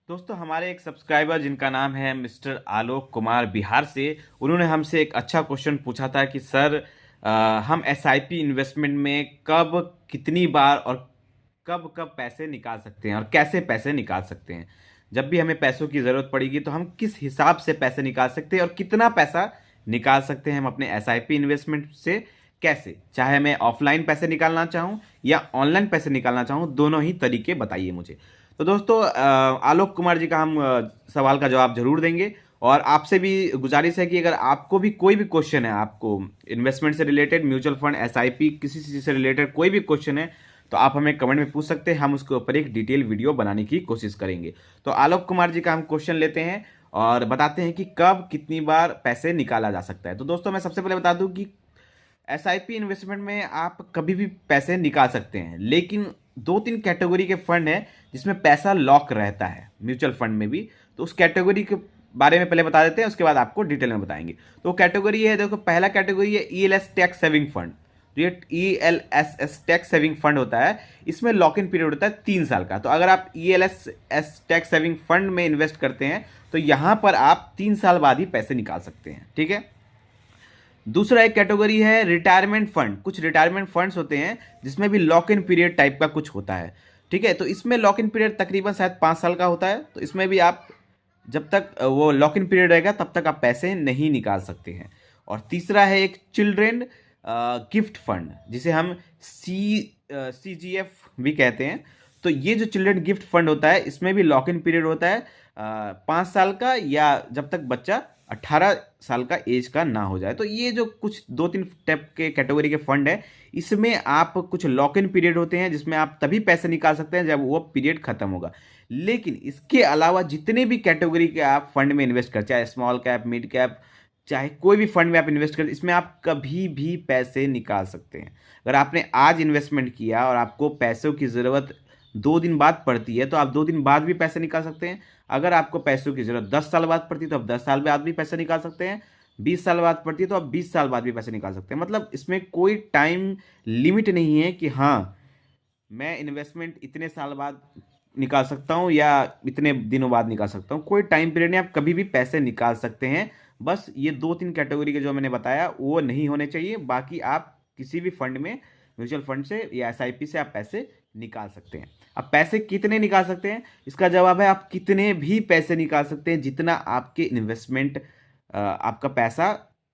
दोस्तों हमारे एक सब्सक्राइबर जिनका नाम है मिस्टर आलोक कुमार बिहार से, उन्होंने हमसे एक अच्छा क्वेश्चन पूछा था कि सर हम एसआईपी इन्वेस्टमेंट में कब कितनी बार और कब कब पैसे निकाल सकते हैं और कैसे पैसे निकाल सकते हैं। जब भी हमें पैसों की ज़रूरत पड़ेगी तो हम किस हिसाब से पैसे निकाल सकते हैं और कितना पैसा निकाल सकते हैं हम अपने एसआईपी इन्वेस्टमेंट से। कैसे, चाहे मैं ऑफलाइन पैसे निकालना चाहूँ या ऑनलाइन पैसे निकालना चाहूँ, दोनों ही तरीके बताइए मुझे। तो दोस्तों आलोक कुमार जी का हम सवाल का जवाब जरूर देंगे। और आपसे भी गुजारिश है कि अगर आपको भी कोई भी क्वेश्चन है, आपको इन्वेस्टमेंट से रिलेटेड, म्यूचुअल फंड, एसआईपी, किसी चीज़ से रिलेटेड कोई भी क्वेश्चन है तो आप हमें कमेंट में पूछ सकते हैं। हम उसके ऊपर एक डिटेल वीडियो बनाने की कोशिश करेंगे। तो आलोक कुमार जी का हम क्वेश्चन लेते हैं और बताते हैं कि कब कितनी बार पैसे निकाला जा सकता है। तो दोस्तों मैं सबसे पहले बता दूं कि एसआईपी इन्वेस्टमेंट में आप कभी भी पैसे निकाल सकते हैं, लेकिन दो तीन कैटेगरी के फंड है जिसमें पैसा लॉक रहता है, म्यूचुअल फंड में भी। तो उस कैटेगरी के बारे में पहले बता देते हैं, उसके बाद आपको डिटेल में बताएंगे। तो कैटेगरी है, देखो पहला कैटेगरी है ईएलएस टैक्स सेविंग फंड। तो ये ईएलएसएस टैक्स सेविंग फंड होता है, इसमें लॉक इन पीरियड होता है 3 साल का। तो अगर आप ईएलएसएस टैक्स सेविंग फंड में इन्वेस्ट करते हैं तो यहां पर आप 3 साल बाद ही पैसे निकाल सकते हैं, ठीक है। दूसरा एक कैटेगरी है रिटायरमेंट फंड। कुछ रिटायरमेंट फंड्स होते हैं जिसमें भी लॉक इन पीरियड टाइप का कुछ होता है, ठीक है। तो इसमें लॉक इन पीरियड तकरीबन शायद 5 साल का होता है। तो इसमें भी आप जब तक वो लॉक इन पीरियड रहेगा तब तक आप पैसे नहीं निकाल सकते हैं। और तीसरा है एक चिल्ड्रेन गिफ्ट फंड, जिसे हम CGF भी कहते हैं। तो ये जो चिल्ड्रेन गिफ्ट फंड होता है, इसमें भी लॉक इन पीरियड होता है 5 साल का, या जब तक बच्चा 18 साल का एज का ना हो जाए। तो ये जो कुछ दो तीन टाइप के कैटेगरी के फंड है, इसमें आप कुछ लॉक इन पीरियड होते हैं जिसमें आप तभी पैसे निकाल सकते हैं जब वो पीरियड खत्म होगा। लेकिन इसके अलावा जितने भी कैटेगरी के आप फंड में इन्वेस्ट कर, चाहे स्मॉल कैप, मिड कैप, चाहे कोई भी फंड में आप इन्वेस्ट करें, इसमें आप कभी भी पैसे निकाल सकते हैं। अगर आपने आज इन्वेस्टमेंट किया और आपको पैसों की ज़रूरत 2 दिन बाद पड़ती है तो आप 2 दिन बाद भी पैसे निकाल सकते हैं। अगर आपको पैसों की ज़रूरत 10 साल बाद पड़ती है तो आप 10 साल बाद भी पैसे निकाल सकते हैं। 20 साल बाद पड़ती है तो आप 20 साल बाद भी पैसे निकाल सकते हैं। मतलब इसमें कोई टाइम लिमिट नहीं है कि हाँ मैं इन्वेस्टमेंट इतने साल बाद निकाल सकता हूँ या इतने दिनों बाद निकाल सकता हूँ। कोई टाइम पीरियड नहीं, आप कभी भी पैसे निकाल सकते हैं। बस ये दो तीन कैटेगरी के जो मैंने बताया वो नहीं होने चाहिए, बाकी आप किसी भी फंड में, म्यूचुअल फंड से या एसआईपी से आप पैसे निकाल सकते हैं। अब पैसे कितने निकाल सकते हैं, इसका जवाब है आप कितने भी पैसे निकाल सकते हैं जितना आपके इन्वेस्टमेंट, आपका पैसा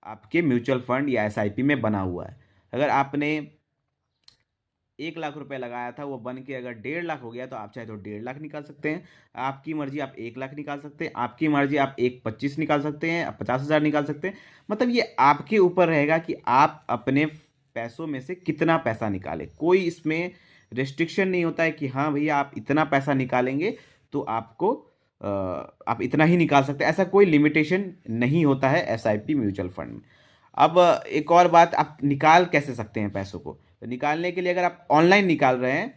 आपके म्यूचुअल फंड या एसआईपी में बना हुआ है। अगर आपने 1 लाख रुपए लगाया था, वो बन के अगर 1.5 लाख हो गया तो आप चाहे तो 1.5 लाख निकाल सकते हैं। आपकी मर्जी, आप 1 लाख निकाल सकते हैं। आपकी मर्जी, आप 1,25 निकाल सकते हैं, आप 50,000 निकाल सकते हैं। मतलब ये आपके ऊपर रहेगा कि आप अपने पैसों में से कितना पैसा निकालें। कोई इसमें रिस्ट्रिक्शन नहीं होता है कि हाँ भैया आप इतना पैसा निकालेंगे तो आपको आप इतना ही निकाल सकते हैं, ऐसा कोई लिमिटेशन नहीं होता है एसआईपी म्यूचुअल फंड में। अब एक और बात, आप निकाल कैसे सकते हैं पैसों को। तो निकालने के लिए अगर आप ऑनलाइन निकाल रहे हैं,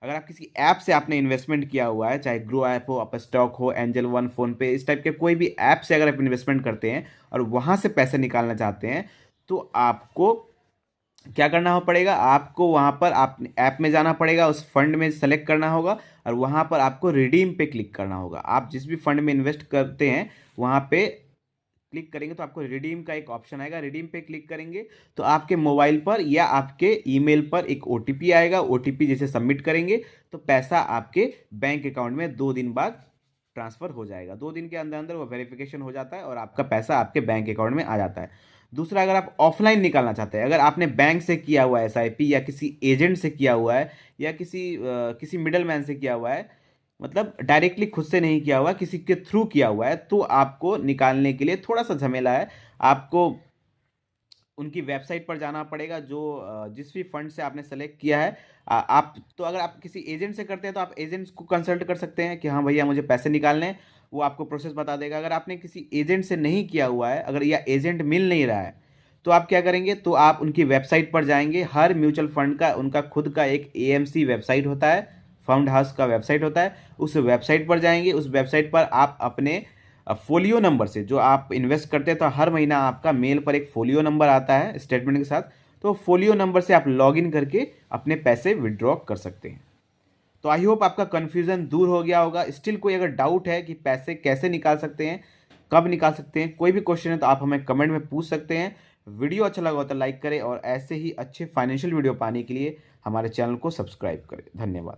अगर आप किसी ऐप से आपने इन्वेस्टमेंट किया हुआ है, चाहे ग्रो ऐप हो, अप स्टॉक हो, एंजल वन, फोन पे, इस टाइप के कोई भी ऐप से अगर आप इन्वेस्टमेंट करते हैं और वहाँ से पैसे निकालना चाहते हैं तो आपको क्या करना हो पड़ेगा, आपको वहाँ पर आप ऐप में जाना पड़ेगा, उस फंड में सेलेक्ट करना होगा और वहाँ पर आपको रिडीम पे क्लिक करना होगा। आप जिस भी फंड में इन्वेस्ट करते हैं वहाँ पे क्लिक करेंगे तो आपको रिडीम का एक ऑप्शन आएगा। रिडीम पे क्लिक करेंगे तो आपके मोबाइल पर या आपके ईमेल पर एक ओटीपी आएगा। ओटीपी जैसे सबमिट करेंगे तो पैसा आपके बैंक अकाउंट में 2 दिन बाद ट्रांसफ़र हो जाएगा। 2 दिन के अंदर अंदर वो वेरिफिकेशन हो जाता है और आपका पैसा आपके बैंक अकाउंट में आ जाता है। दूसरा, अगर आप ऑफलाइन निकालना चाहते हैं, अगर आपने बैंक से किया हुआ है एसआईपी या किसी एजेंट से किया हुआ है या किसी मिडल मैन से किया हुआ है, मतलब डायरेक्टली खुद से नहीं किया हुआ, किसी के थ्रू किया हुआ है, तो आपको निकालने के लिए थोड़ा सा झमेला है। आपको उनकी वेबसाइट पर जाना पड़ेगा, जो जिस भी फंड से आपने सेलेक्ट किया है। आप तो अगर आप किसी एजेंट से करते हैं तो आप एजेंट को कंसल्ट कर सकते हैं कि हाँ भैया मुझे पैसे निकालने हैं, वो आपको प्रोसेस बता देगा। अगर आपने किसी एजेंट से नहीं किया हुआ है, अगर या एजेंट मिल नहीं रहा है, तो आप क्या करेंगे, तो आप उनकी वेबसाइट पर जाएंगे। हर म्यूचुअल फंड का उनका खुद का एक एएमसी वेबसाइट होता है, फाउंड हाउस का वेबसाइट होता है। उस वेबसाइट पर जाएंगे, उस वेबसाइट पर आप अपने फोलियो नंबर से, जो आप इन्वेस्ट करते हैं तो हर महीना आपका मेल पर एक फोलियो नंबर आता है स्टेटमेंट के साथ, तो फोलियो नंबर से आप लॉगिन करके अपने पैसे विड्रॉ कर सकते हैं। तो आई होप आपका कन्फ्यूज़न दूर हो गया होगा। स्टिल कोई अगर डाउट है कि पैसे कैसे निकाल सकते हैं, कब निकाल सकते हैं, कोई भी क्वेश्चन है तो आप हमें कमेंट में पूछ सकते हैं। वीडियो अच्छा लगा हो तो लाइक करें और ऐसे ही अच्छे फाइनेंशियल वीडियो पाने के लिए हमारे चैनल को सब्सक्राइब करें। धन्यवाद।